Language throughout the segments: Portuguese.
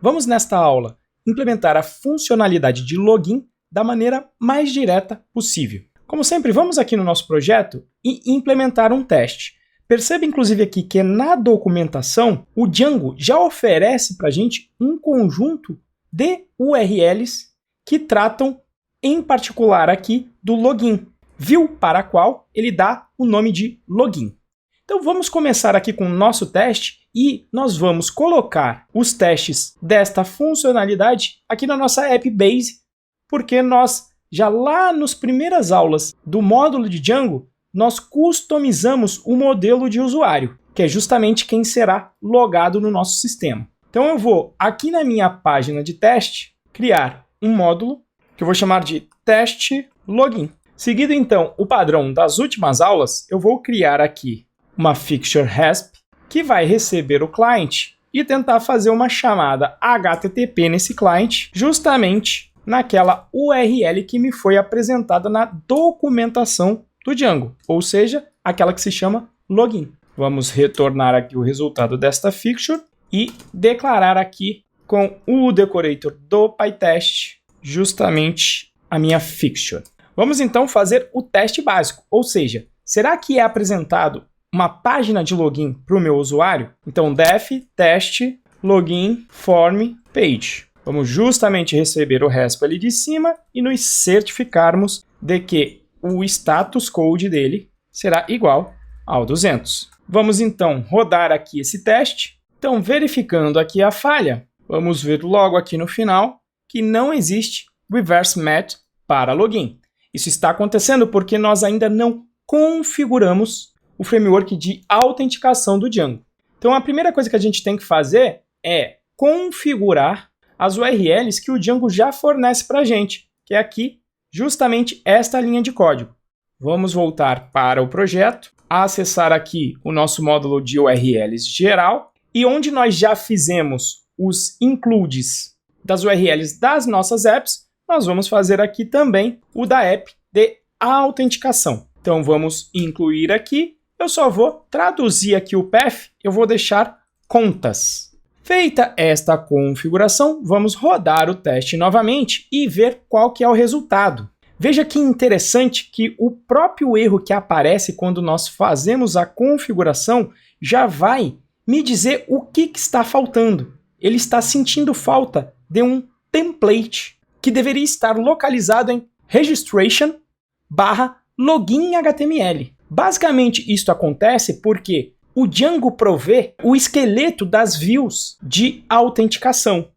Vamos nesta aula implementar a funcionalidade de login da maneira mais direta possível. Como sempre, vamos aqui no nosso projeto e implementar um teste. Perceba inclusive aqui que na documentação o Django já oferece para a gente um conjunto de URLs que tratam em particular aqui do login, view para a qual ele dá o nome de login. Então vamos começar aqui com o nosso teste e nós vamos colocar os testes desta funcionalidade aqui na nossa App Base, porque nós já lá nas primeiras aulas do módulo de Django, nós customizamos o modelo de usuário, que é justamente quem será logado no nosso sistema. Então eu vou aqui na minha página de teste criar um módulo que eu vou chamar de teste login. Seguido então o padrão das últimas aulas, eu vou criar aqui uma fixture resp que vai receber o client e tentar fazer uma chamada HTTP nesse client, justamente naquela URL que me foi apresentada na documentação do Django, ou seja, aquela que se chama login. Vamos retornar aqui o resultado desta fixture e declarar aqui com o decorator do PyTest justamente a minha fixture. Vamos então fazer o teste básico, ou seja, será que é apresentado uma página de login para o meu usuário? Então def test login form page. Vamos justamente receber o resp ali de cima e nos certificarmos de que o status code dele será igual ao 200. Vamos então rodar aqui esse teste. Então, verificando aqui a falha, vamos ver logo aqui no final que não existe reverse match para login. Isso está acontecendo porque nós ainda não configuramos o framework de autenticação do Django. Então, a primeira coisa que a gente tem que fazer é configurar as URLs que o Django já fornece para a gente, que é aqui justamente esta linha de código. Vamos voltar para o projeto, acessar aqui o nosso módulo de URLs geral, e onde nós já fizemos os includes das URLs das nossas apps, nós vamos fazer aqui também o da app de autenticação. Então vamos incluir aqui, eu só vou traduzir aqui o path, eu vou deixar contas. Feita esta configuração, vamos rodar o teste novamente e ver qual que é o resultado. Veja que interessante que o próprio erro que aparece quando nós fazemos a configuração já vai me dizer o que está faltando. Ele está sentindo falta de um template que deveria estar localizado em registration/login.html. Basicamente, isto acontece porque o Django provê o esqueleto das views de autenticação.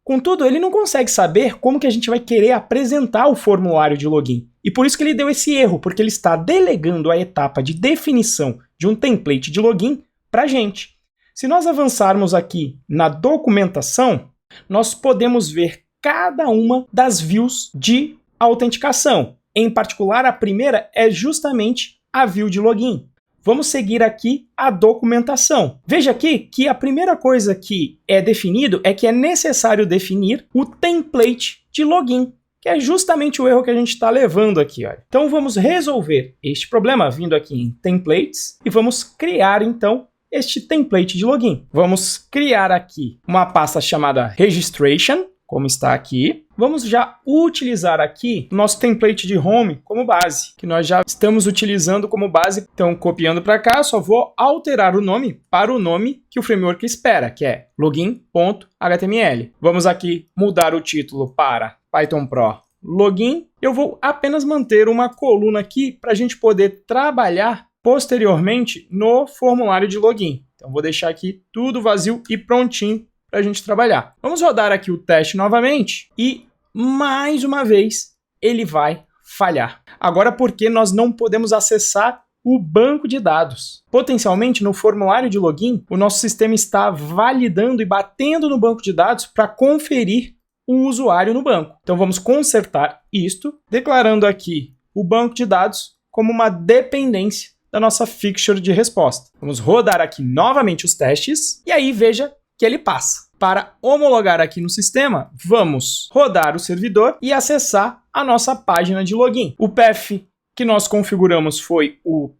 Contudo, ele não consegue saber como que a gente vai querer apresentar o formulário de login. E por isso que ele deu esse erro, porque ele está delegando a etapa de definição de um template de login para a gente. Se nós avançarmos aqui na documentação, nós podemos ver cada uma das views de autenticação. Em particular, a primeira é justamente a view de login. Vamos seguir aqui a documentação. Veja aqui que a primeira coisa que é definido é que é necessário definir o template de login, que é justamente o erro que a gente está levando aqui. Olha. Então vamos resolver este problema vindo aqui em templates e vamos criar então este template de login. Vamos criar aqui uma pasta chamada registration, como está aqui. Vamos já utilizar aqui o nosso template de home como base, que nós já estamos utilizando como base. Então, copiando para cá, só vou alterar o nome para o nome que o framework espera, que é login.html. Vamos aqui mudar o título para Python Pro Login. Eu vou apenas manter uma coluna aqui para a gente poder trabalhar posteriormente no formulário de login. Então, vou deixar aqui tudo vazio e prontinho para a gente trabalhar. Vamos rodar aqui o teste novamente e, mais uma vez, ele vai falhar. Agora porque nós não podemos acessar o banco de dados. Potencialmente, no formulário de login, o nosso sistema está validando e batendo no banco de dados para conferir o usuário no banco. Então vamos consertar isto, declarando aqui o banco de dados como uma dependência da nossa fixture de resposta. Vamos rodar aqui novamente os testes e aí veja que ele passa. Para homologar aqui no sistema, vamos rodar o servidor e acessar a nossa página de login. O path que nós configuramos foi o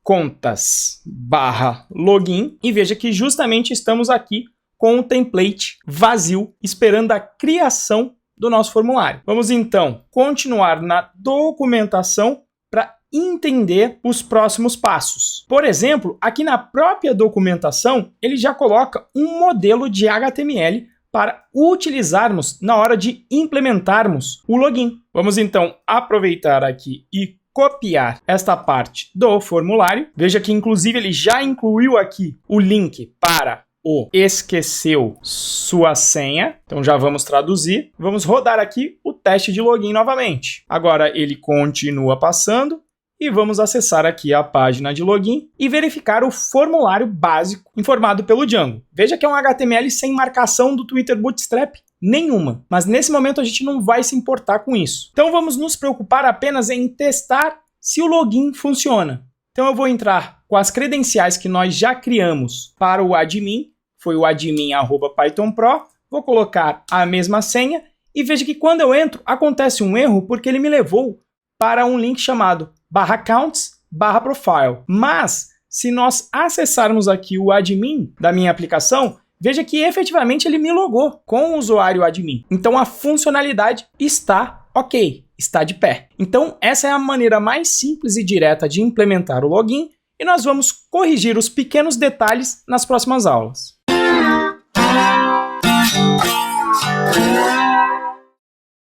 /contas/login e veja que justamente estamos aqui com o template vazio, esperando a criação do nosso formulário. Vamos então continuar na documentação para entender os próximos passos. Por exemplo, aqui na própria documentação, ele já coloca um modelo de HTML para utilizarmos na hora de implementarmos o login. Vamos então aproveitar aqui e copiar esta parte do formulário. Veja que inclusive ele já incluiu aqui o link para o esqueceu sua senha. Então já vamos traduzir. Vamos rodar aqui o teste de login novamente. Agora ele continua passando e vamos acessar aqui a página de login e verificar o formulário básico informado pelo Django. Veja que é um HTML sem marcação do Twitter Bootstrap nenhuma, mas nesse momento a gente não vai se importar com isso. Então vamos nos preocupar apenas em testar se o login funciona. Então eu vou entrar com as credenciais que nós já criamos para o admin, foi o admin@pythonpro, vou colocar a mesma senha e veja que quando eu entro acontece um erro porque ele me levou para um link chamado /accounts/profile. Mas se nós acessarmos aqui o admin da minha aplicação, veja que efetivamente ele me logou com o usuário admin. Então a funcionalidade está ok, está de pé. Então essa é a maneira mais simples e direta de implementar o login e nós vamos corrigir os pequenos detalhes nas próximas aulas.